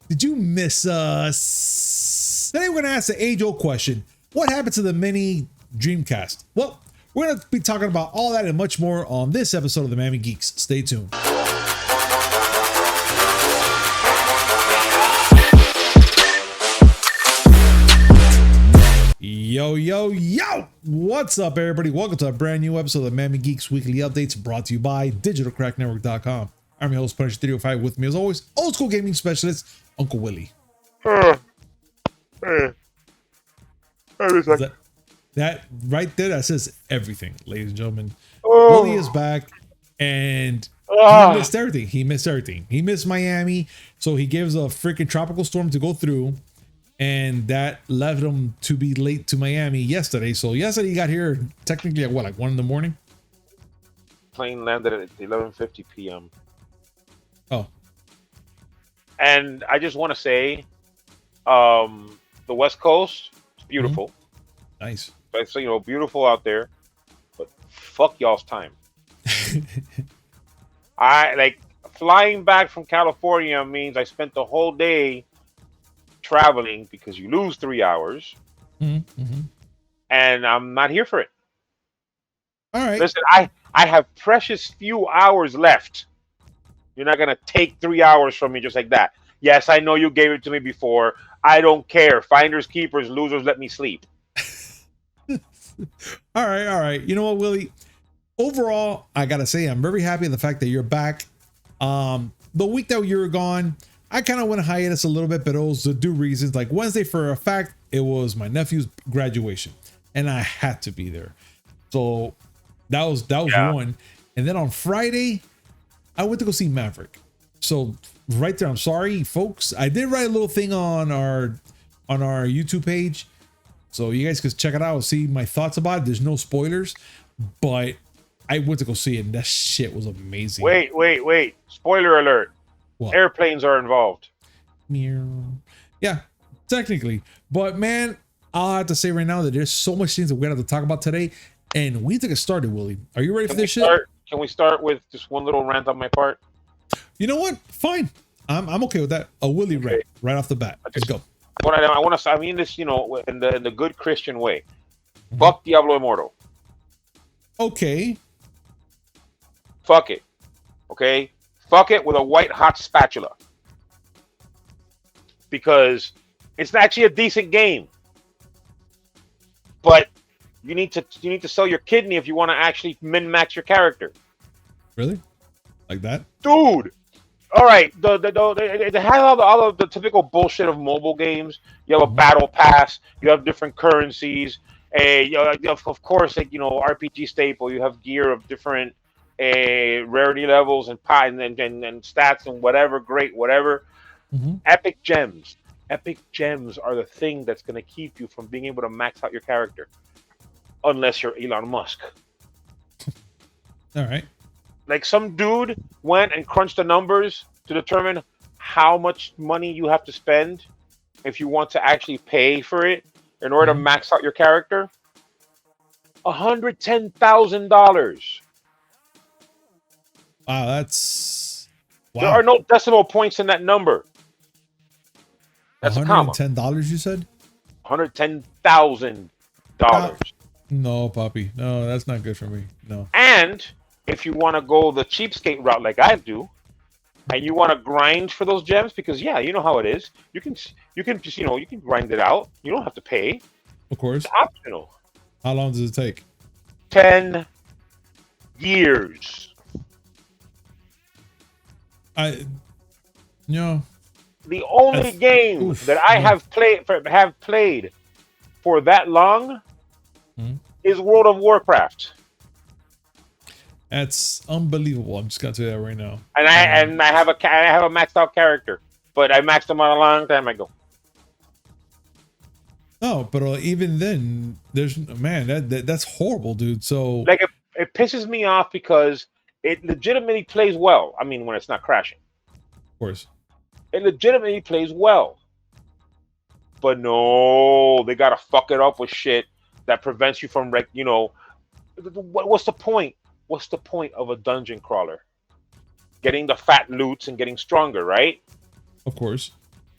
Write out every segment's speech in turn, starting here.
Did you miss us? Today we're going to ask the age-old question. What happened to the mini Dreamcast? Well, we're going to be talking about all that and much more on this episode of the Miami Geeks. Stay tuned. Yo! What's up, everybody? Welcome to a brand new episode of the Miami Geeks Weekly Updates, brought to you by DigitalCrackNetwork.com. I'm your host, Punisher305. With me, as always, old school gaming specialist, Uncle Willie. That right there, that says everything, ladies and gentlemen. Willie is back, and he missed everything. He missed Miami, so he gives a freaking tropical storm to go through, and that left him to be late to Miami yesterday. So yesterday he got here technically at what, like 1 in the morning? plane landed at 11:50 p.m. Oh, And I just want to say, the West Coast is beautiful. nice. So, beautiful out there. But fuck y'all's time. Flying back from California means I spent the whole day traveling because you lose 3 hours, and I'm not here for it. All right. Listen, I have precious few hours left. You're not gonna take 3 hours from me just like that. Yes, I know you gave it to me before. I don't care. Finders, keepers, losers, let me sleep. All right. You know what, Willie? Overall, I gotta say I'm very happy in the fact that you're back. The week that you were gone, I kind of went hiatus a little bit, but it was the due reasons. Like Wednesday, for a fact, it was my nephew's graduation, and I had to be there. So that was one. And then on Friday, I went to go see Maverick. So right there, I'm sorry, folks. I did write a little thing on our YouTube page, so you guys could check it out and see my thoughts about it. There's no spoilers, but I went to go see it, and that shit was amazing. Wait. Spoiler alert. What? Airplanes are involved. Yeah, technically. But man, I'll have to say right now that there's so much things that we're going to have to talk about today, and we need to get started, Willie. Are you ready for this shit? Can we start with just one little rant on my part? You know what? Fine. I'm okay with that. A Willie rant right off the bat. Let's go. I mean this, in the good Christian way. Fuck Diablo Immortal. Okay. Fuck it. Okay? Fuck it with a white hot spatula. Because it's actually a decent game. But you need to sell your kidney if you want to actually min-max your character. Really? Like that? Dude! Alright, they have all of the typical bullshit of mobile games. You have a battle pass, you have different currencies, of course, RPG staple, you have gear of different rarity levels and stats and whatever, whatever. Epic gems are the thing that's going to keep you from being able to max out your character, unless you're Elon Musk. All right. Like some dude went and crunched the numbers to determine how much money you have to spend if you want to actually pay for it in order to max out your character. $110,000. Wow, wow. There are no decimal points in that number. That's $110, you said? $110,000. No, Poppy. No, that's not good for me. No. And if you want to go the cheapskate route like I do, and you want to grind for those gems, because you know how it is. You can just you can grind it out. You don't have to pay. Of course. It's optional. How long does it take? 10 years. The only game that I have played for that long is World of Warcraft. That's unbelievable. I'm just gonna tell you that right now. And I have a maxed out character, but I maxed him out a long time ago. No, but even then, that's horrible, dude. So it pisses me off because it legitimately plays well. I mean, when it's not crashing. Of course. It legitimately plays well. But no, they gotta fuck it up with shit that prevents you from, what's the point? What's the point of a dungeon crawler? Getting the fat loots and getting stronger, right? Of course.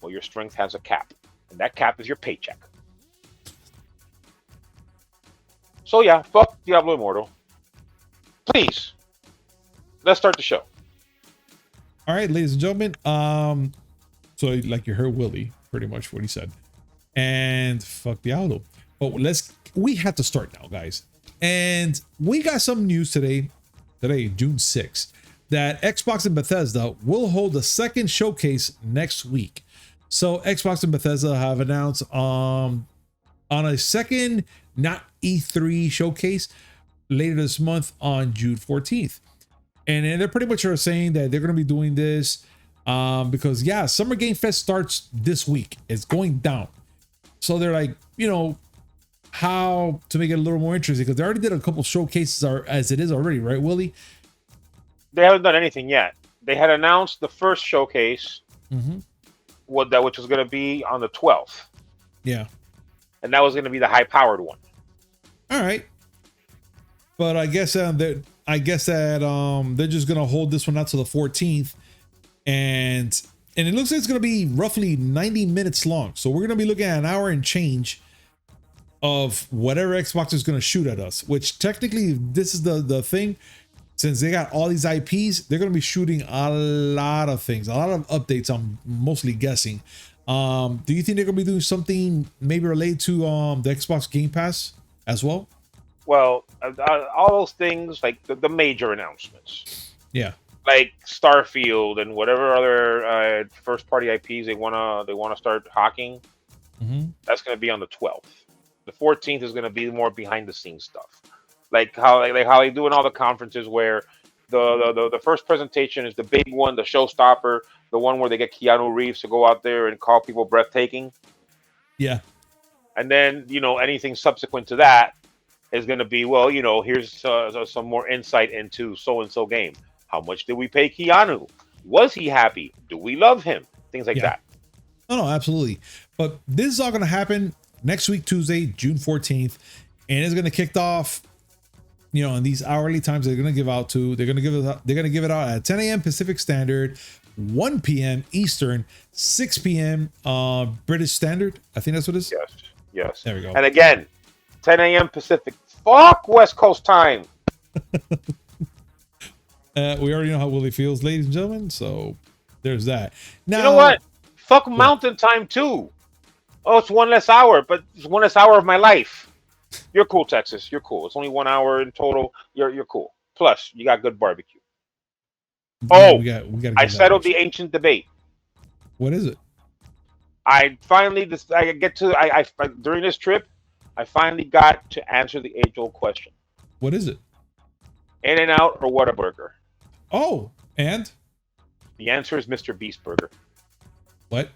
Well, your strength has a cap, and that cap is your paycheck. So yeah, fuck Diablo Immortal. Please, let's start the show. All right, ladies and gentlemen. So like you heard Willie, pretty much what he said, and fuck Diablo. But we have to start now, guys. And we got some news today, June 6th, that Xbox and Bethesda will hold a second showcase next week. So Xbox and Bethesda have announced on a second, not E3 showcase later this month on June 14th. And they're pretty much saying that they're going to be doing this because, yeah, Summer Game Fest starts this week. It's going down. So they're like, how to make it a little more interesting, because they already did a couple showcases as it is already, right, Willie? They haven't done anything yet. They had announced the first showcase, which was going to be on the 12th. Yeah. And that was going to be the high-powered one. All right. But I guess that they're just going to hold this one out to the 14th. And it looks like it's going to be roughly 90 minutes long. So we're going to be looking at an hour and change of whatever Xbox is going to shoot at us, which technically this is the thing. Since they got all these IPs, they're going to be shooting a lot of things, a lot of updates. I'm mostly guessing. Do you think they're going to be doing something maybe related to the Xbox Game Pass as well? Well, all those things, like the major announcements. Yeah. Like Starfield and whatever other first-party IPs they wanna start hawking. That's going to be on the 12th. The 14th is going to be more behind-the-scenes stuff, like how they do in all the conferences, where the first presentation is the big one, the showstopper, the one where they get Keanu Reeves to go out there and call people breathtaking. Yeah. And then anything subsequent to that is going to be, well, here's some more insight into so-and-so game. How much did we pay Keanu? Was he happy? Do we love him? Things like that. No, absolutely. But this is all going to happen next week, Tuesday, June 14th. And it's going to kick off, in these hourly times they're going to give out to. They're going to give it out at 10 a.m. Pacific Standard, 1 p.m. Eastern, 6 p.m. British Standard. I think that's what it is. Yes. There we go. And again, 10 a.m. Pacific. Fuck West Coast time. We already know how Willie feels, ladies and gentlemen. So there's that. Now, you know what? Fuck Mountain Time too. Oh, it's one less hour, but it's one less hour of my life. You're cool, Texas. You're cool. It's only 1 hour in total. You're cool. Plus, you got good barbecue. We got I settled the ancient debate. What is it? During this trip, I finally got to answer the age-old question. What is it? In-N-Out or Whataburger? Oh, and? The answer is Mr. Beast Burger. What?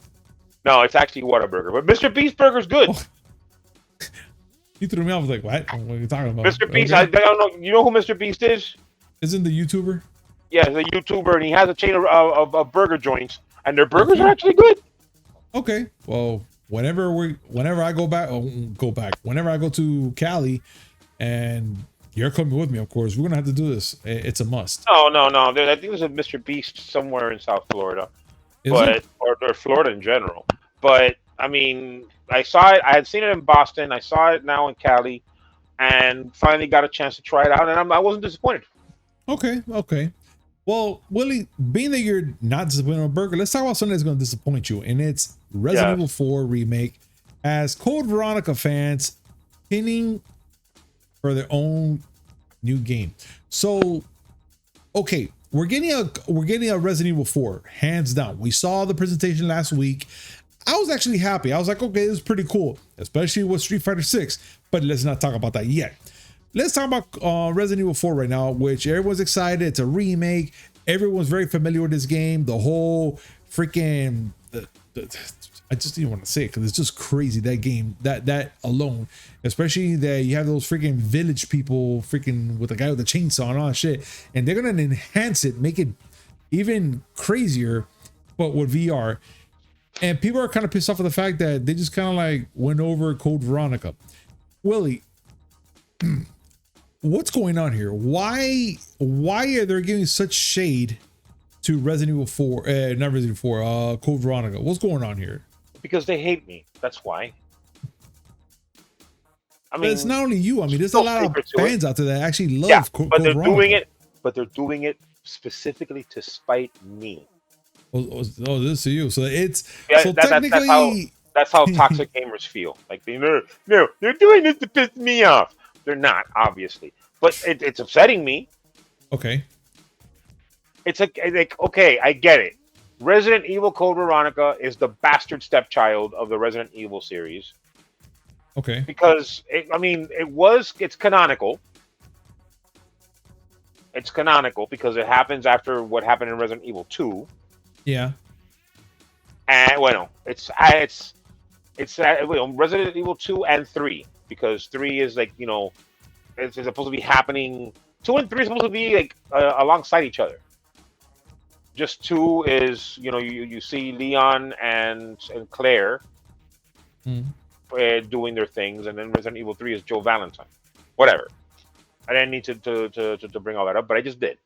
No, it's actually Whataburger, but Mr. Beast Burger's good. Oh. You threw me off. I was like, what? What are you talking about? Mr. Beast, okay. I don't know. You know who Mr. Beast is? Isn't the YouTuber? Yeah, he's a YouTuber, and he has a chain of burger joints, and their burgers are actually good. Okay. Well, whenever I go to Cali, and you're coming with me, of course, we're gonna have to do this. It's a must. No. I think there's a Mr. Beast somewhere in South Florida, or Florida in general. But I mean, I saw it. I had seen it in Boston. I saw it now in Cali, and finally got a chance to try it out, and I wasn't disappointed. Okay. Well, Willie, being that you're not disappointed on a burger, let's talk about something that's going to disappoint you, and it's Resident Evil 4 remake. As Code Veronica fans pinning for their own new game. So, okay, we're getting a Resident Evil 4, hands down. We saw the presentation last week. I was actually happy. I was like, okay, this is pretty cool, especially with Street Fighter 6. But let's not talk about that yet. Let's talk about Resident Evil 4 right now, which everyone's excited. It's a remake. Everyone's very familiar with this game. The whole freaking, I just didn't want to say it because it's just crazy, that game, that alone, especially that you have those freaking village people freaking with the guy with the chainsaw and all that shit. And they're going to enhance it, make it even crazier, but with VR. And people are kind of pissed off at the fact that they just kind of like went over Code Veronica. Willie, what's going on here? Why are they giving such shade to Resident Evil 4, not Resident Evil 4, Code Veronica? What's going on here? Because they hate me. That's why. I But mean, it's not only you. I mean, there's a no lot of secret to fans out there that actually love yeah, Code but they're Veronica. doing it. But they're doing it specifically to spite me. Oh, this is you. So it's Yeah, so technically that's how toxic gamers feel. Like they're doing this to piss me off. They're not, obviously, but it's upsetting me. okay. It's like okay, I get it. Resident Evil Code Veronica is the bastard stepchild of the Resident Evil series Okay. because it's canonical. It's canonical because it happens after what happened in Resident Evil 2. Yeah. And it's Resident Evil 2 and 3 because 3 is like it's supposed to be happening. 2 and 3 is supposed to be like alongside each other. Just 2 is you see Leon and Claire doing their things, and then Resident Evil 3 is Joe Valentine. Whatever. I didn't need to bring all that up, but I just did.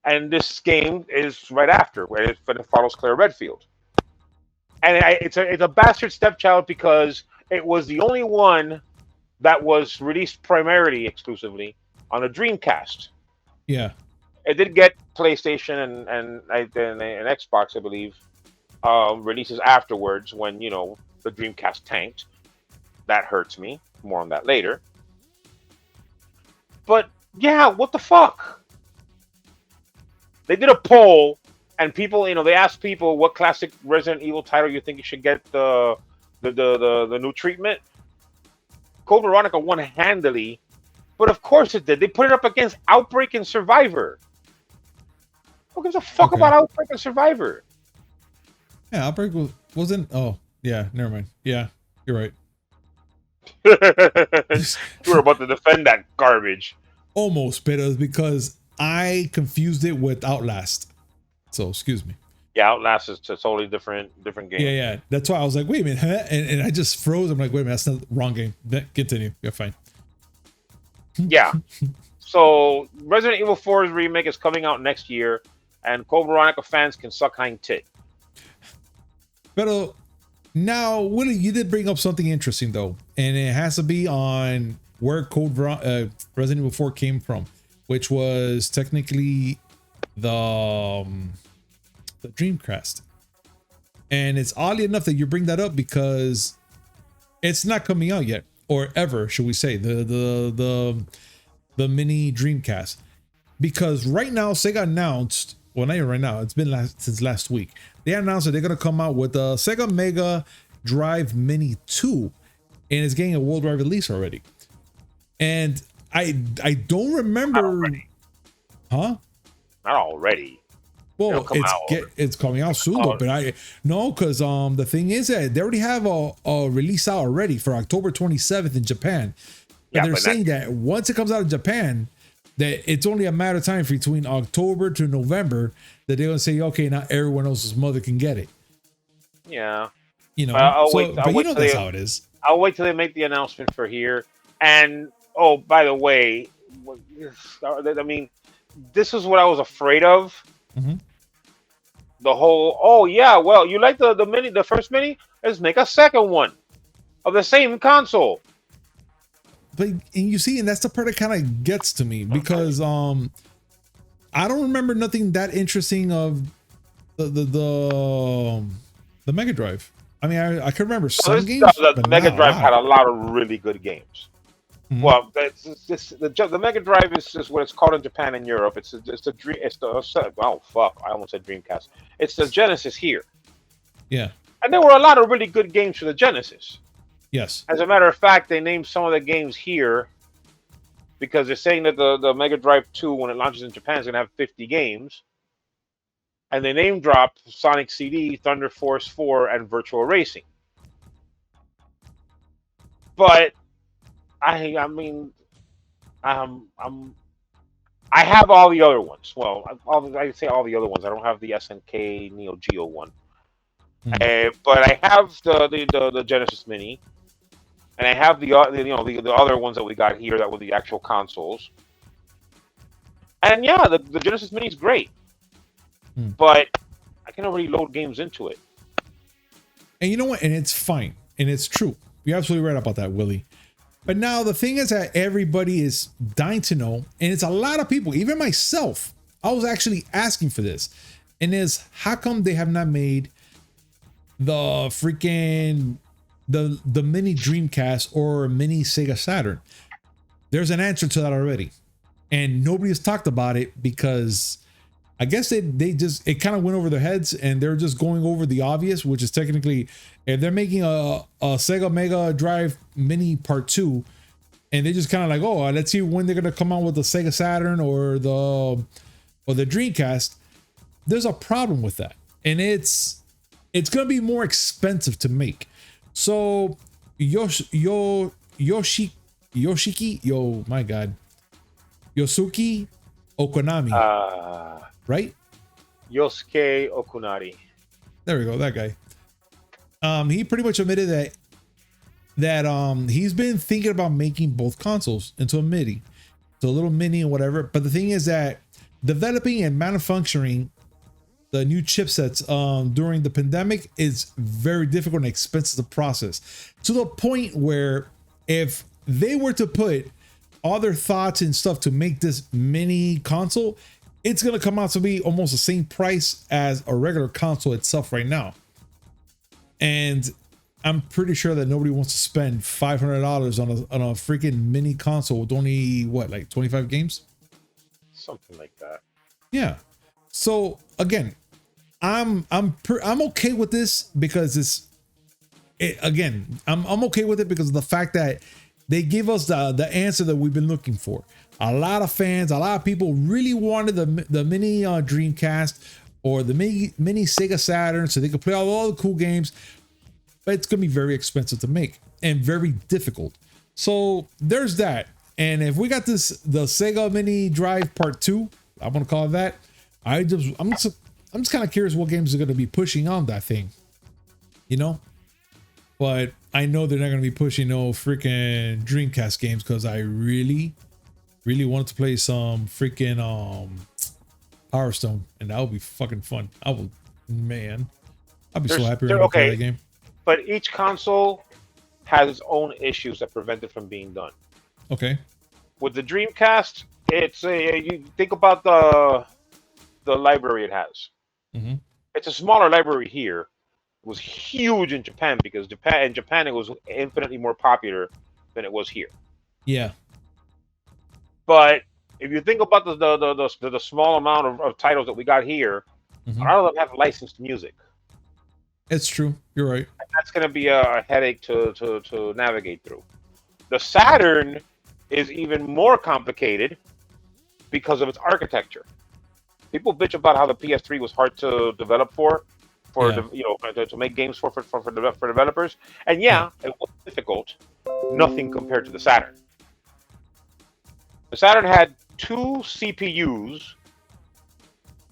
And this game is right after, where it follows Claire Redfield. And it's a bastard stepchild because it was the only one that was released primarily exclusively on a Dreamcast. Yeah. It did get PlayStation and Xbox, I believe, releases afterwards when the Dreamcast tanked. That hurts me. More on that later. But yeah, what the fuck? They did a poll, and people, they asked people what classic Resident Evil title you think you should get the new treatment. Code Veronica won handily, but of course it did. They put it up against Outbreak and Survivor. Who gives a fuck about Outbreak and Survivor? Yeah, Outbreak wasn't. Oh, yeah. Never mind. Yeah, you're right. You were about to defend that garbage. Almost, but it was because I confused it with Outlast. So excuse me. Yeah, Outlast is a totally different game. Yeah. That's why I was like, wait a minute, huh? And I just froze. I'm like, wait a minute, that's not the wrong game. Continue. You're fine. Yeah. So Resident Evil 4's remake is coming out next year, and Code Veronica fans can suck hind tit. But now, Willie, you did bring up something interesting though, and it has to be on where Resident Evil 4 came from, which was technically the Dreamcast. And it's oddly enough that you bring that up because it's not coming out yet, or ever, should we say, the mini Dreamcast. Because right now, Sega announced, well, not even right now, it's been since last week. They announced that they're going to come out with the Sega Mega Drive Mini 2, and it's getting a worldwide release already. And I don't remember. Not already. Huh? Not already. Well, it's coming out soon though, but because the thing is that they already have a release out already for October 27th in Japan. And they're saying that once it comes out in Japan, that it's only a matter of time between October to November that they're gonna say, okay, now everyone else's mother can get it. Yeah. I'll wait that's how it is. I'll wait till they make the announcement for here. And by the way, I mean, this is what I was afraid of. Mm-hmm. The whole, you like the first mini? Let's make a second one of the same console. But and you see, and that's the part that kind of gets to me because I don't remember nothing that interesting of the Mega Drive. I mean, I can remember some games. The Mega Drive had a lot of really good games. Mm-hmm. Well, the Mega Drive is what it's called in Japan and Europe. Oh fuck! I almost said Dreamcast. It's the Genesis here. Yeah. And there were a lot of really good games for the Genesis. Yes. As a matter of fact, they named some of the games here because they're saying that the Mega Drive 2, when it launches in Japan, is going to have 50 games. And they name drop Sonic CD, Thunder Force 4, and Virtual Racing. But I have all the other ones. Well, I say all the other ones. I don't have the SNK Neo Geo one. Mm-hmm. But I have the Genesis Mini, and I have the other ones that we got here that were the actual consoles. And yeah, the Genesis Mini is great. but I can already load games into it. And you know what? And it's fine. And it's true. You're absolutely right about that, Willie. But now the thing is that everybody is dying to know, and it's a lot of people, even myself. I was actually asking for this, and is how come they have not made the freaking the mini Dreamcast or mini Sega Saturn? There's an answer to that already, and nobody has talked about it because I guess they just, it kind of went over their heads, and they're just going over the obvious, which is technically, if they're making a Sega Mega Drive Mini Part 2, and they just kind of like, oh, let's see when they're gonna come out with the Sega Saturn or the Dreamcast. There's a problem with that, and it's gonna be more expensive to make. So Yoshiki, Yosuke Okonami, right? Yosuke Okunari. There we go, that guy. He pretty much admitted that he's been thinking about making both consoles into a mini, so a little mini and whatever. But the thing is that developing and manufacturing the new chipsets during the pandemic is very difficult and expensive to process, to the point where if they were to put all their thoughts and stuff to make this mini console, it's gonna come out to be almost the same price as a regular console itself right now. And I'm pretty sure that nobody wants to spend $500 on a freaking mini console with only what, like 25 games, something like that. Yeah. So again, I'm okay with this because I'm okay with it because of the fact that they give us the answer that we've been looking for. A lot of fans, a lot of people really wanted the mini Dreamcast or the mini Sega Saturn so they could play all the cool games, but it's gonna be very expensive to make and very difficult. So there's that. And if we got the Sega Mini Drive Part 2, I'm gonna call it that. I'm just kind of curious what games are gonna be pushing on that thing, you know. But I know they're not gonna be pushing no freaking Dreamcast games because I really wanted to play some freaking Power Stone, and that would be fucking fun. I'd be so happy to play that game. But each console has its own issues that prevent it from being done. Okay. With the Dreamcast, it's you think about the library it has. Mm-hmm. It's a smaller library here. It was huge in Japan because in Japan it was infinitely more popular than it was here. Yeah. But if you think about the small amount of titles that we got here, mm-hmm. a lot of them have licensed music. It's true. You're right. And that's going to be a headache to navigate through. The Saturn is even more complicated because of its architecture. People bitch about how the PS3 was hard to develop to make games for developers, and it was difficult. Nothing compared to the Saturn. The Saturn had 2 CPUs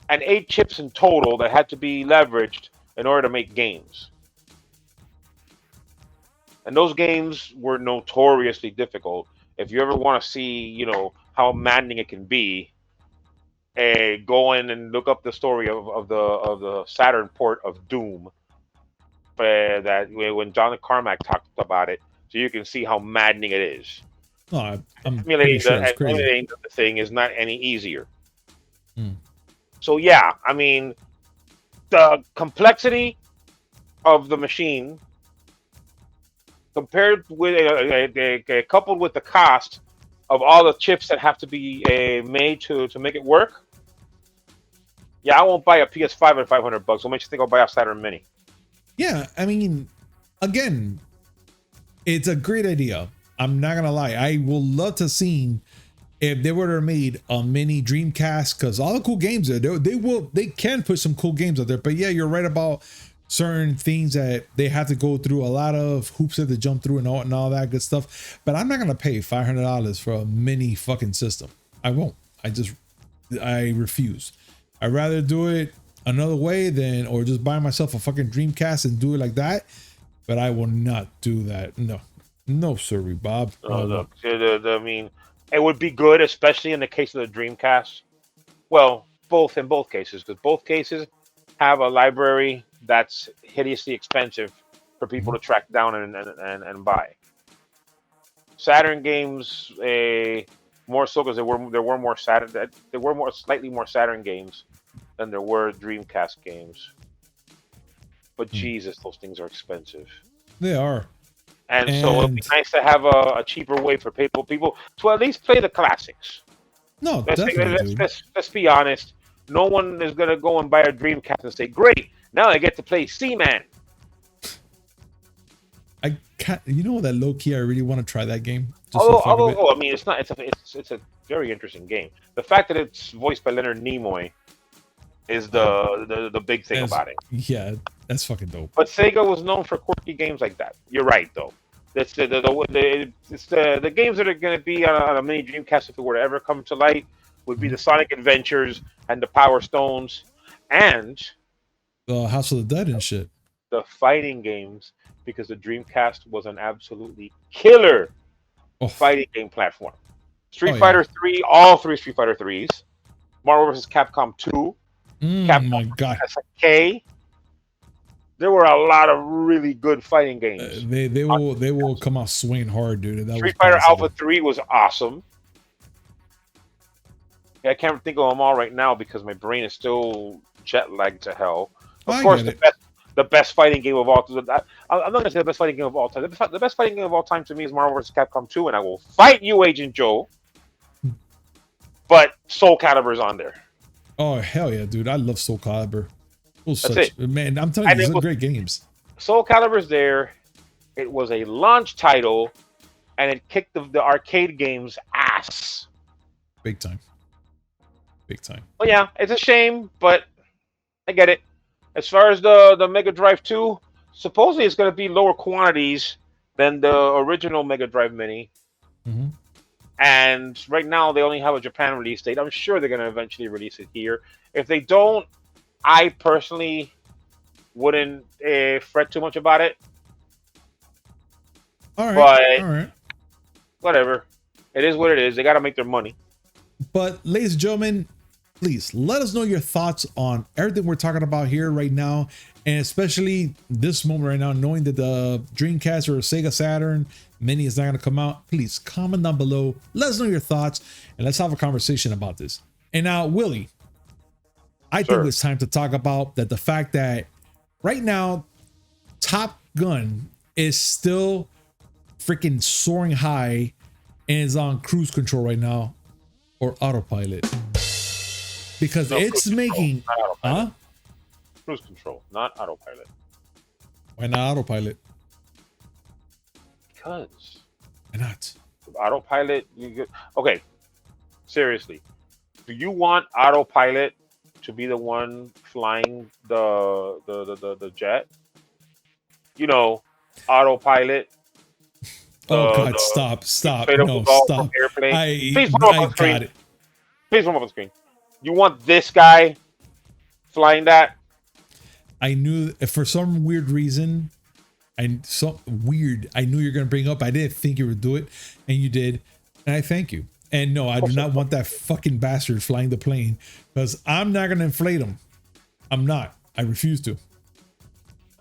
and 8 chips in total that had to be leveraged in order to make games. And those games were notoriously difficult. If you ever want to see, how maddening it can be, go in and look up the story of the Saturn port of Doom. That when John Carmack talked about it, so you can see how maddening it is. I'm pretty sure it's crazy. Emulating the thing is not any easier. Hmm. So yeah, I mean, the complexity of the machine compared with coupled with the cost of all the chips that have to be made to make it work. Yeah, I won't buy a PS5 at $500. What makes you think I'll buy a Saturn Mini? Yeah, I mean, again, it's a great idea. I'm not gonna lie. I will love to see if they were to have made a mini Dreamcast, because all the cool games they can put some cool games out there. But yeah, you're right about certain things that they have to go through, a lot of hoops that they jump through and all that good stuff. But I'm not gonna pay $500 for a mini fucking system. I won't. I refuse. I'd rather do it another way or just buy myself a fucking Dreamcast and do it like that. But I will not do that. No, sorry, Bob. Oh, look, I mean, it would be good, especially in the case of the Dreamcast. Well, both in both cases, because both cases have a library that's hideously expensive for people to track down and buy. Saturn games, more so because there were more Saturn, there were more slightly more Saturn games than there were Dreamcast games. But Jesus, those things are expensive. They are. And so it'd be nice to have a cheaper way for people to at least play the classics. No, definitely, let's be honest. No one is gonna go and buy a Dreamcast and say, "Great, now I get to play Seaman." I can't. You know that low key, I really want to try that game. I mean, it's not. It's a very interesting game. The fact that it's voiced by Leonard Nimoy is the big thing about it. Yeah, that's fucking dope. But Sega was known for quirky games like that. You're right, though. It's the games that are going to be on a mini Dreamcast, if it were to ever come to light, would be the Sonic Adventures and the Power Stones and the House of the Dead and shit. The fighting games, because the Dreamcast was an absolutely killer fighting game platform. Street Fighter 3, all three Street Fighter 3s, Marvel vs. Capcom 2, Capcom my God. SNK. There were a lot of really good fighting games. They will come out swinging hard, dude. Street Fighter Alpha 3 was awesome. I can't think of them all right now because my brain is still jet lagged to hell. Of course, the best fighting game of all time. I'm not going to say the best fighting game of all time. The best fighting game of all time to me is Marvel vs. Capcom 2, and I will fight you, Agent Joe. But Soul Calibur's on there. Oh, hell yeah, dude. I love Soul Calibur. That's it. Man, I'm telling you, these are great games. Soul Calibur's there. It was a launch title, and it kicked the arcade game's ass. Big time. Big time. Well, yeah, it's a shame, but I get it. As far as the Mega Drive 2, supposedly it's going to be lower quantities than the original Mega Drive Mini. Mm-hmm. And right now they only have a Japan release date. I'm sure they're going to eventually release it here. If they don't, I personally wouldn't fret too much about it. All right. But all right. Whatever. It is what it is. They got to make their money. But ladies and gentlemen, please let us know your thoughts on everything we're talking about here right now, and especially this moment right now, knowing that the Dreamcast or Sega Saturn Mini is not going to come out. Please comment down below, let us know your thoughts, and let's have a conversation about this. And now, Willie, I think it's time to talk about the fact that right now Top Gun is still freaking soaring high and is on cruise control right now, or autopilot. Because it's making cruise control, not autopilot. Why not autopilot? Because why not? Autopilot, okay. Seriously. Do you want autopilot to be the one flying the jet? You know, autopilot. Oh God, stop. No, stop. Please put up on the screen. Please put up on the screen. You want this guy flying that? I knew for some weird reason. I knew you're gonna bring up. I didn't think you would do it, and you did, and I thank you. And no, I do not want that fucking bastard flying the plane, because I'm not gonna inflate him. I'm not. I refuse to.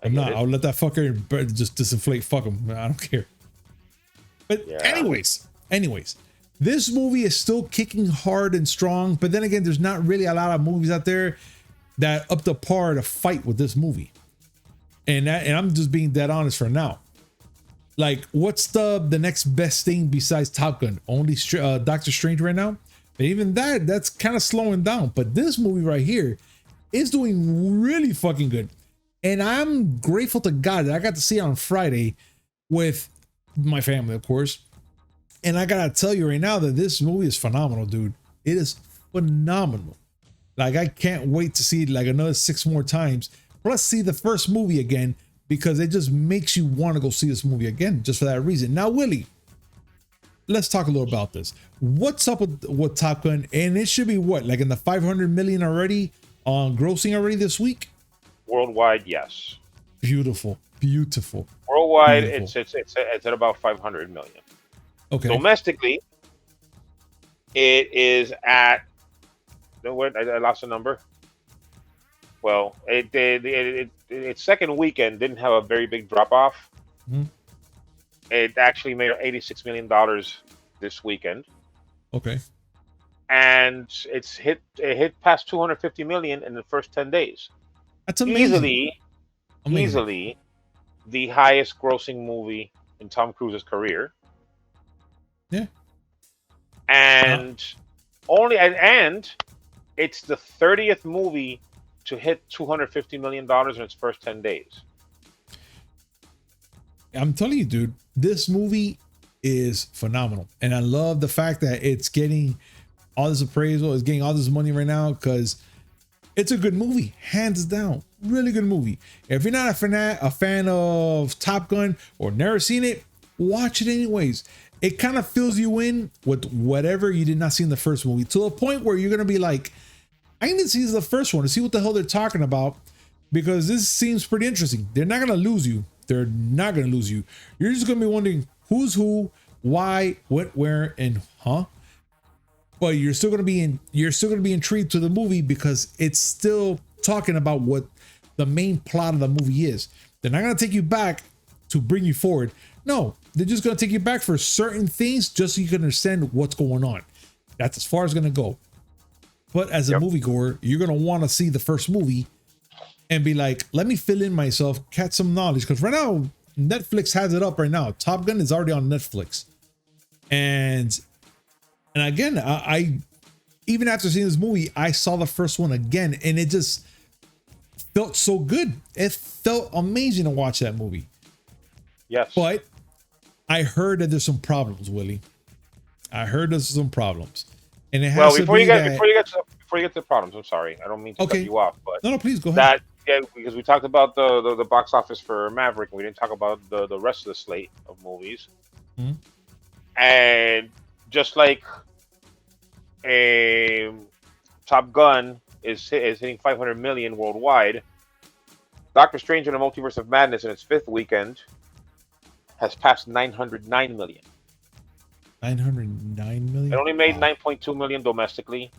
I'm not. I'll let that fucker just disinflate. Fuck him. I don't care. But anyways. This movie is still kicking hard and strong, but then again, there's not really a lot of movies out there that up to par to fight with this movie. And I'm just being dead honest for now. Like, what's the next best thing besides Top Gun? Only Doctor Strange right now? But even that's kind of slowing down. But this movie right here is doing really fucking good. And I'm grateful to God that I got to see it on Friday with my family, of course. And I gotta tell you right now that this movie is phenomenal, dude. It is phenomenal. Like, I can't wait to see it like another 6 more times. Plus see the first movie again, because it just makes you want to go see this movie again just for that reason. Now, Willie, let's talk a little about this. What's up with Top Gun? And it should be what, like in the 500 million already on grossing already this week? Worldwide, yes. Beautiful. Worldwide, it's at about 500 million. Okay. Domestically, it is at What? I lost the number. Well, its second weekend didn't have a very big drop off. Mhm. It actually made $86 million this weekend, Okay. and it hit past 250 million in the first 10 days. That's amazing. Amazing. Easily the highest grossing movie in Tom Cruise's career. Yeah. And and it's the 30th movie to hit $250 million in its first 10 days. I'm telling you, dude, this movie is phenomenal. And I love the fact that it's getting all this appraisal, it's getting all this money right now because it's a good movie, hands down. Really good movie. If you're not a fan of Top Gun or never seen it, watch it anyways. It kind of fills you in with whatever you did not see in the first movie to a point where you're going to be like, I need to see the first one to see what the hell they're talking about because this seems pretty interesting. They're not going to lose you. They're not going to lose you. You're just going to be wondering who's who, why, what, where, and but you're still going to be intrigued to the movie because it's still talking about what the main plot of the movie is. They're not going to take you back to bring you forward. No, they're just going to take you back for certain things just so you can understand what's going on. That's as far as it's going to go. But as a moviegoer, you're going to want to see the first movie and be like, let me fill in myself, catch some knowledge. Because right now, Netflix has it up right now. Top Gun is already on Netflix. And again, I even after seeing this movie, I saw the first one again and it just felt so good. It felt amazing to watch that movie. Yes. But I heard that there's some problems, Willie. I heard there's some problems. And it has before you get to the problems, I'm sorry. I don't mean to cut you off, but no, please go ahead. Because we talked about the box office for Maverick and we didn't talk about the rest of the slate of movies. Mm-hmm. And just like Top Gun is hitting 500 million worldwide, Doctor Strange in the Multiverse of Madness in its fifth weekend has passed 909 million. 909 million? It only made 9.2 million domestically.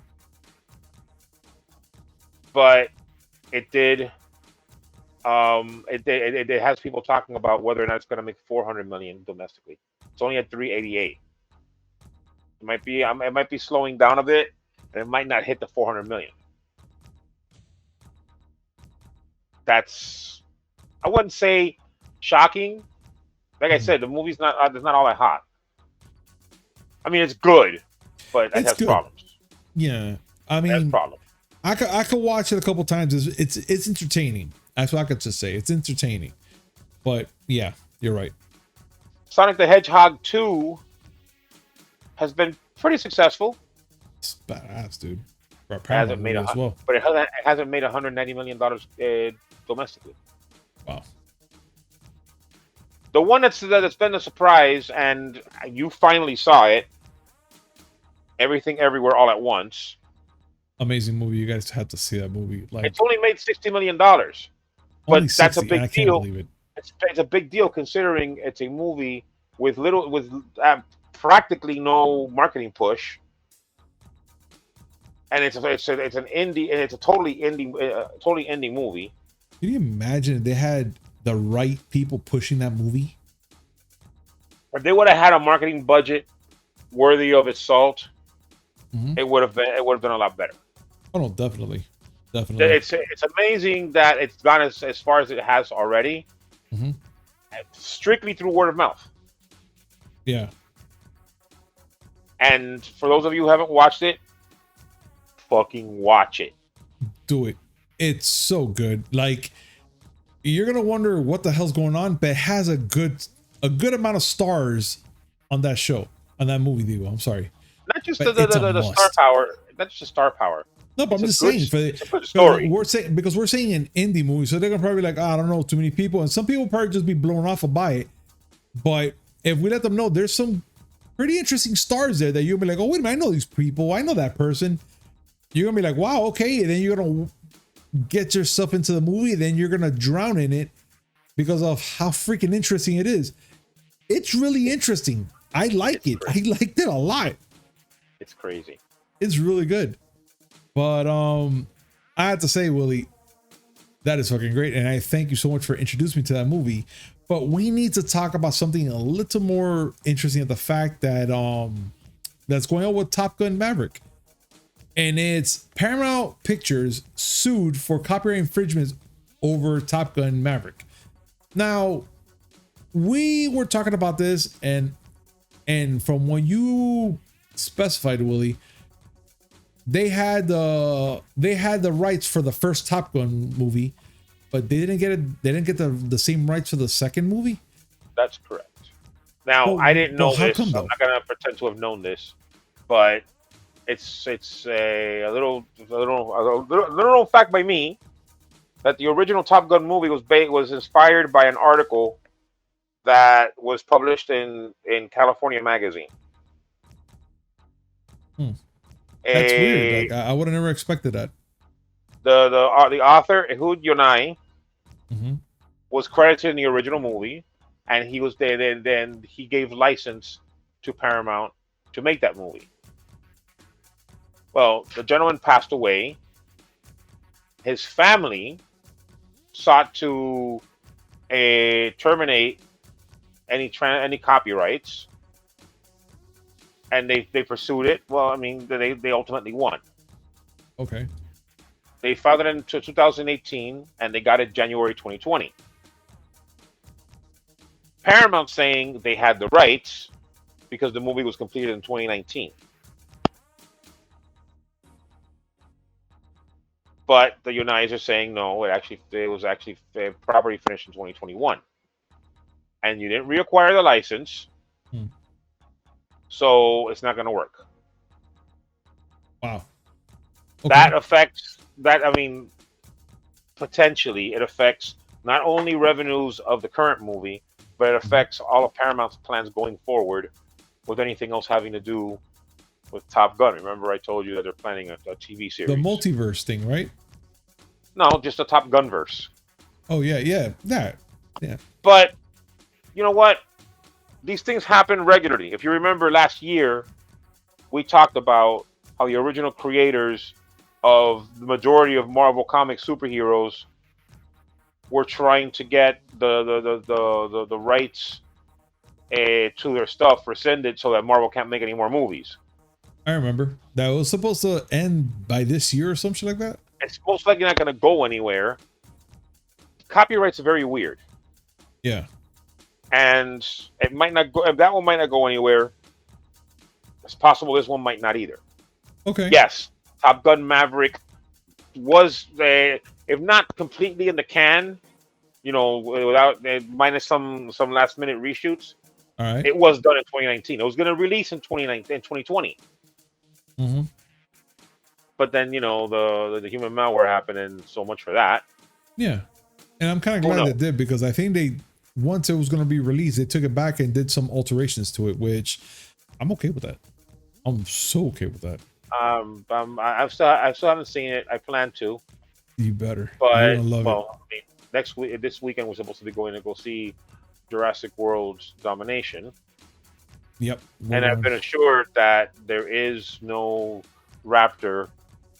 But it did it has people talking about whether or not it's going to make 400 million domestically. It's only at 388. It might be slowing down a bit, and it might not hit the 400 million. That's, I wouldn't say shocking. Like I said, the movie's not all that hot. I mean, it's good, but it has problems. Yeah, I mean, it has problems. I could watch it a couple times. It's entertaining. That's what I could just say. It's entertaining. But yeah, you're right. Sonic the Hedgehog 2 has been pretty successful. It's badass, dude. It hasn't made but it hasn't made $190 million domestically. Wow. The one that's been a surprise, and you finally saw it, Everything Everywhere All at Once. Amazing movie. You guys had to see that movie. Like, it's only made $60 million. But that's a big deal. It's a big deal considering it's a movie with practically no marketing push, and it's an indie, and it's a totally indie movie. Can you imagine if they had the right people pushing that movie? If they would have had a marketing budget worthy of its salt, it would have been a lot better. Oh no, definitely. It's amazing that it's gone as far as it has already, strictly through word of mouth. Yeah. And for those of you who haven't watched it, fucking watch it. Do it. It's so good. Like, you're gonna wonder what the hell's going on, but it has a good amount of stars on that show, on that movie, Diego. I'm sorry. Not just the star power. Not just the star power. No, but I'm just saying it's a good story. We're saying an indie movie, so they're gonna probably be like, I don't know, too many people, and some people probably just be blown off by it. But if we let them know there's some pretty interesting stars there that you'll be like, oh wait a minute, I know these people, I know that person. You're gonna be like, wow, okay, and then you're gonna get yourself into the movie, and then you're gonna drown in it because of how freaking interesting it is. It's really interesting. I like it. I liked it a lot. It's crazy. It's really good. But I have to say, Willie, that is fucking great, and I thank you so much for introducing me to that movie. But we need to talk about something a little more interesting, at the fact that that's going on with Top Gun Maverick. And it's Paramount Pictures sued for copyright infringements over Top Gun Maverick. Now, we were talking about this, and from when you specified, Willie, they had the rights for the first Top Gun movie, but they didn't get it. They didn't get the same rights for the second movie. That's correct. Now, I didn't know this. Come, I'm not gonna pretend to have known this, but it's a little fact by me that the original Top Gun movie was inspired by an article that was published in California Magazine. That's weird. Like, I would have never expected that. The author Ehud Yonai Mm-hmm. was credited in the original movie, and he was there. Then he gave license to Paramount to make that movie. Well, the gentleman passed away. His family sought to terminate any copyrights, and they pursued it. Well, I mean, they ultimately won. Okay. They filed it in 2018, and they got it January 2020. Paramount saying they had the rights because the movie was completed in 2019. But the United are saying no, it was actually property finished in 2021, and you didn't reacquire the license, so it's not going to work. Wow. Okay. That affects that. I mean, potentially it affects not only revenues of the current movie, but it affects all of Paramount's plans going forward with anything else having to do with Top Gun. Remember, I told you that they're planning a TV series. The multiverse thing, right? No, just a Top Gun verse. Oh yeah. But you know what? These things happen regularly. If you remember last year, we talked about how the original creators of the majority of Marvel Comics superheroes were trying to get the rights to their stuff rescinded so that Marvel can't make any more movies. I remember. That was supposed to end by this year or something like that. It's most likely not going to go anywhere. Copyrights are very weird. Yeah. And it might not go. That one might not go anywhere. It's possible this one might not either. Okay. Yes, Top Gun Maverick was, if not completely in the can, without minus some last minute reshoots. All right. It was done in 2019. It was going to release in 2020. Mm-hmm. But then the human malware happened, and so much for that. Yeah, and I'm kind of glad it did, because I think once it was going to be released, they took it back and did some alterations to it, which I'm okay with that. I'm so okay with that. I still haven't seen it. I plan to. You better. But you're gonna love it. I mean, this weekend we're supposed to be going to go see Jurassic World's Domination. Yep. And I've been assured that there is no Raptor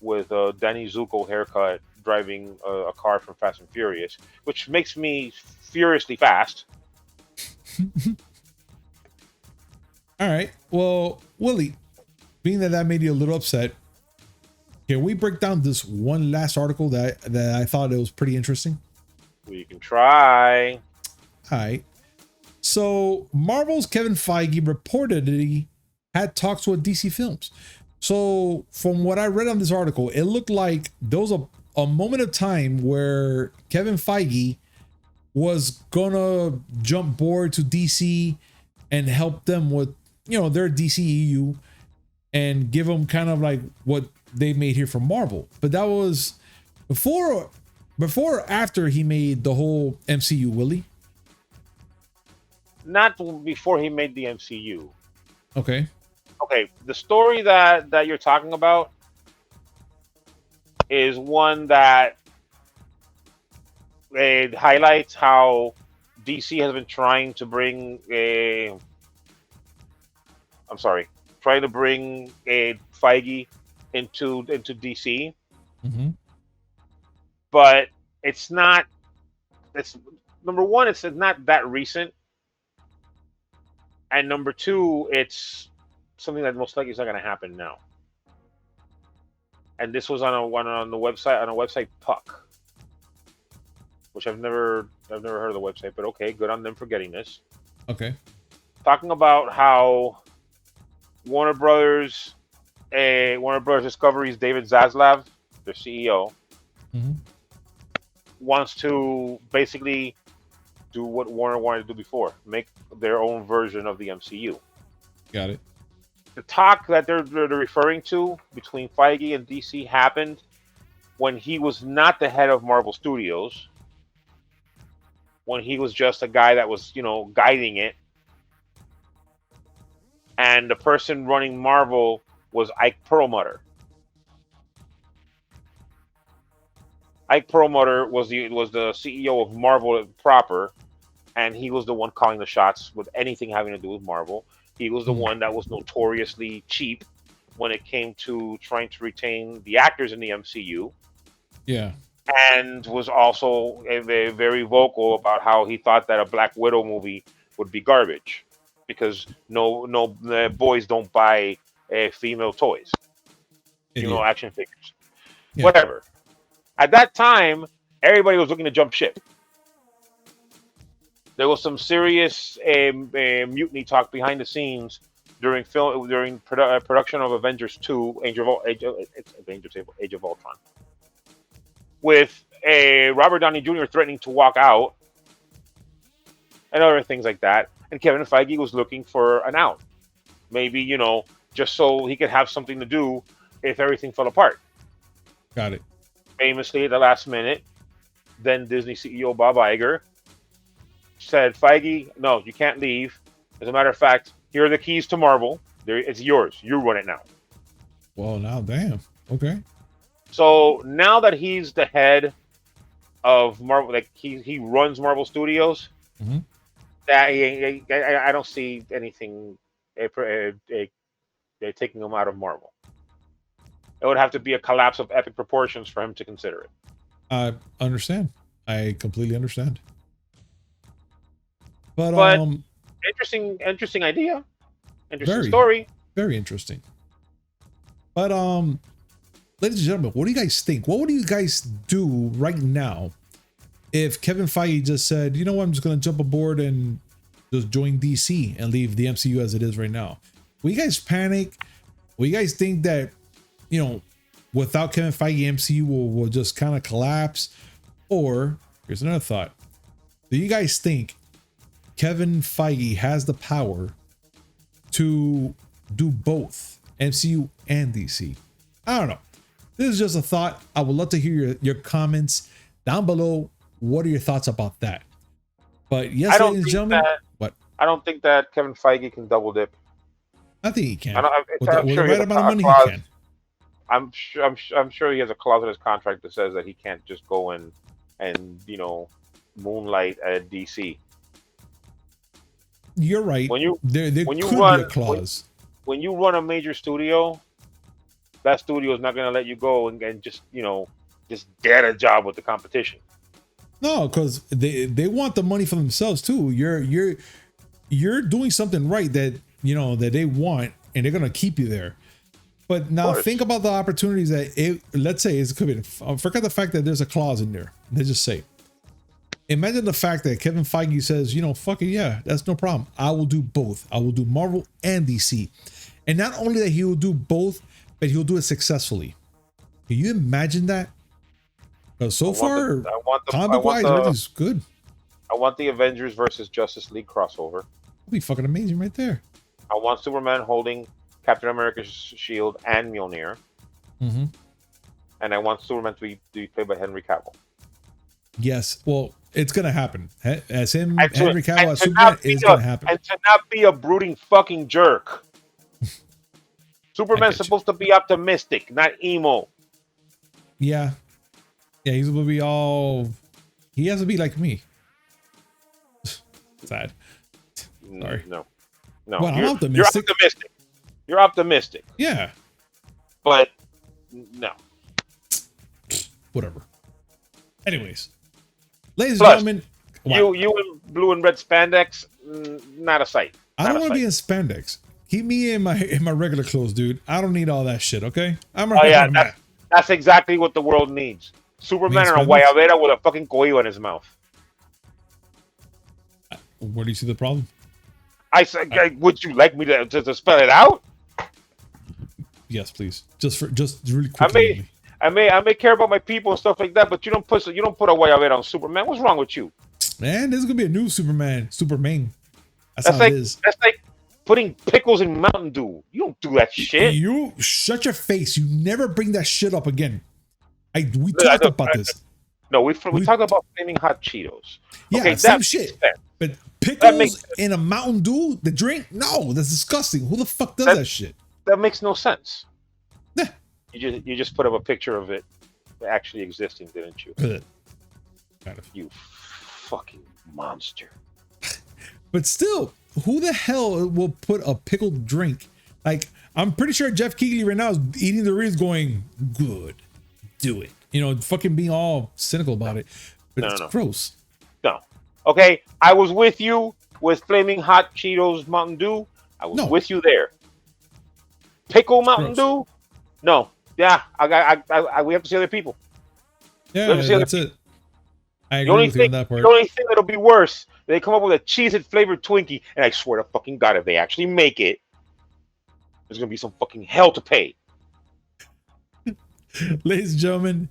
with a Danny Zuko haircut driving a car from Fast and Furious, which makes me furiously fast. All right. Well, Willie, being that made you a little upset, can we break down this one last article that I thought it was pretty interesting? We can try. All right. So Marvel's Kevin Feige reportedly had talks with DC Films. So from what I read on this article, it looked like there was a moment of time where Kevin Feige was gonna jump board to DC and help them with, their DCEU and give them kind of like what they made here from Marvel. But that was before or after he made the whole MCU, Willie? Not before he made the MCU. Okay. Okay, the story that you're talking about is one that it highlights how DC has been trying to bring Feige into DC, Mm-hmm. but it's not. It's number one. It's not that recent, and number two, it's something that most likely is not going to happen now. And this was on the website Puck, which I've never heard of the website, but okay, good on them for getting this. Okay. Talking about how Warner Brothers Discovery's David Zaslav, their CEO, Mm-hmm. wants to basically do what Warner wanted to do before, make their own version of the MCU. Got it. The talk that they're referring to between Feige and DC happened when he was not the head of Marvel Studios, when he was just a guy that was, guiding it. And the person running Marvel was Ike Perlmutter. Ike Perlmutter was the CEO of Marvel proper, and he was the one calling the shots with anything having to do with Marvel. He was the one that was notoriously cheap when it came to trying to retain the actors in the MCU. Yeah. And was also very vocal about how he thought that a Black Widow movie would be garbage because no boys don't buy female toys, Idiot. action figures, Yeah. whatever. At that time, everybody was looking to jump ship. There was some serious mutiny talk behind the scenes during production of Avengers 2, Age of Ultron, with Robert Downey Jr. threatening to walk out and other things like that. And Kevin Feige was looking for an out. Maybe, just so he could have something to do if everything fell apart. Got it. Famously, at the last minute, then Disney CEO Bob Iger said, Feige, no, you can't leave. As a matter of fact, here are the keys to Marvel. It's yours. You run it now. Well, now, damn. Okay. So now that he's the head of Marvel, like he runs Marvel Studios, Mm-hmm. that I don't see anything taking him out of Marvel. It would have to be a collapse of epic proportions for him to consider it. I understand. I completely understand. But interesting idea. Interesting Very. story. Very interesting. But ladies and gentlemen, what do you guys think? What would you guys do right now if Kevin Feige just said, you know what, I'm just gonna jump aboard and just join DC and leave the MCU as it is right now? Will you guys panic? Will you guys think that, without Kevin Feige, MCU will just kind of collapse? Or here's another thought. Do you guys think Kevin Feige has the power to do both MCU and DC? I don't know. This is just a thought. I would love to hear your comments down below. What are your thoughts about that? But yes, ladies and gentlemen, what? I don't think that Kevin Feige can double dip. I think he can. With the right amount of money, he can. I'm sure he has a clause in his contract that says that he can't just go and moonlight at DC. You're right. There could be a clause. When you run a major studio, that studio is not going to let you go and just get a job with the competition. No, because they want the money for themselves too. You're doing something right that that they want, and they're gonna keep you there. But now think about the opportunities that let's say it could be. Forget the fact that there's a clause in there. Let's just say. Imagine the fact that Kevin Feige says, fuck it, yeah, that's no problem. I will do both. I will do Marvel and DC. And not only that he will do both, but he'll do it successfully. Can you imagine that? Because so far, comic wise, everything's good. I want the Avengers versus Justice League crossover. That'd be fucking amazing right there. I want Superman holding Captain America's shield and Mjolnir. Mm-hmm. And I want Superman to be played by Henry Cavill. Yes, well, it's gonna happen. As him, Henry Cavill as Superman, it's gonna happen. And to not be a brooding fucking jerk. Superman's supposed to be optimistic, not emo. Yeah. Yeah, he's gonna be he has to be like me. Sad. Sorry. No. Well, I'm optimistic. You're optimistic. Yeah. But No. Whatever. Anyways, ladies Plus, and gentlemen, you in blue and red spandex, not a sight. I don't want to be in spandex. Keep me in my regular clothes, dude. I don't need all that shit. Okay, I'm a regular man. That's exactly what the world needs. Superman and a guayabera with a fucking cohiba in his mouth. Where do you see the problem? I said, would you like me to spell it out? Yes, please. Just really quickly. I may care about my people and stuff like that, but you don't put a guayabera on Superman. What's wrong with you? Man, this is gonna be a new Superman. That's how like, it is. That's like putting pickles in Mountain Dew. You don't do that shit. You shut your face. You never bring that shit up again. We talked about this. No, we talked about flaming hot Cheetos. Yeah, okay, same shit. But pickles in a Mountain Dew, the drink? No, that's disgusting. Who the fuck does that shit? That makes no sense. Nah. You just put up a picture of it actually existing, didn't you? Kind of. You fucking monster. But still, who the hell will put a pickled drink? Like, I'm pretty sure Jeff Keighley right now is eating the Doritos going, good, do it. You know, fucking being all cynical about it. But it's gross. No. Okay, I was with you with flaming hot Cheetos Mountain Dew. I was with you there. Pickle Mountain Dew? No. Yeah, we have to see other people. Yeah, that's it. I agree with you on that part. The only thing that'll be worse, they come up with a Cheez-It flavored Twinkie, and I swear to fucking God, if they actually make it, there's gonna be some fucking hell to pay. Ladies and gentlemen,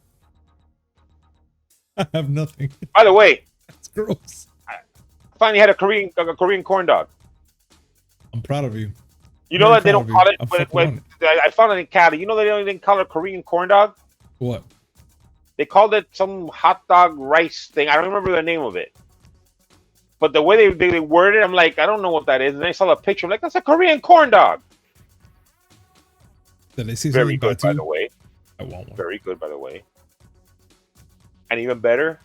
I have nothing. By the way, that's gross. I finally had a Korean corn dog. I'm proud of you. You know that they don't call it when I found it in Cali. You know they didn't call it a Korean corn dog? What? They called it some hot dog rice thing. I don't remember the name of it. But the way they worded it, I'm like, I don't know what that is. And I saw a picture. I'm like, that's a Korean corn dog. Did they see very good, by the way. I want one. Very good, by the way. And even better,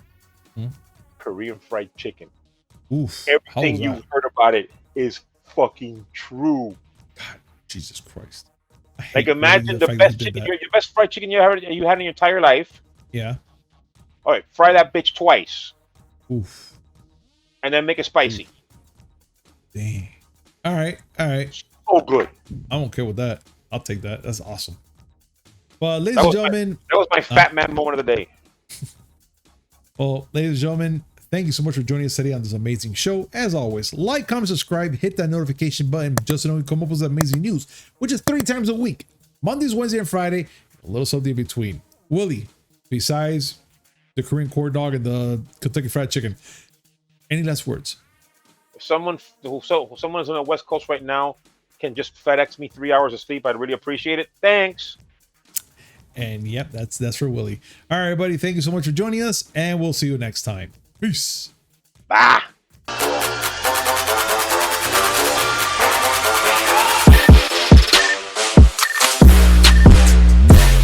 Korean fried chicken. Oof. Everything you've heard about it is fucking true. God, Jesus Christ. Like, imagine the best chicken, your best fried chicken you had in your entire life. Yeah. All right, fry that bitch twice. Oof. And then make it spicy. Oof. Dang. All right. Oh, good. I'm okay with that. I'll take that. That's awesome. Well, ladies and gentlemen, that was my fat man moment of the day. Well, ladies and gentlemen, thank you so much for joining us today on this amazing show. As always, like, comment, subscribe, hit that notification button just so we come up with amazing news, which is 3 times a week. Mondays, Wednesday, and Friday. A little something in between. Willie, besides the Korean corn dog and the Kentucky Fried Chicken, any last words? If someone's on the West Coast right now can just FedEx me 3 hours of sleep, I'd really appreciate it. Thanks. And yep, that's for Willie. All right, everybody. Thank you so much for joining us, and we'll see you next time. Peace. Bye.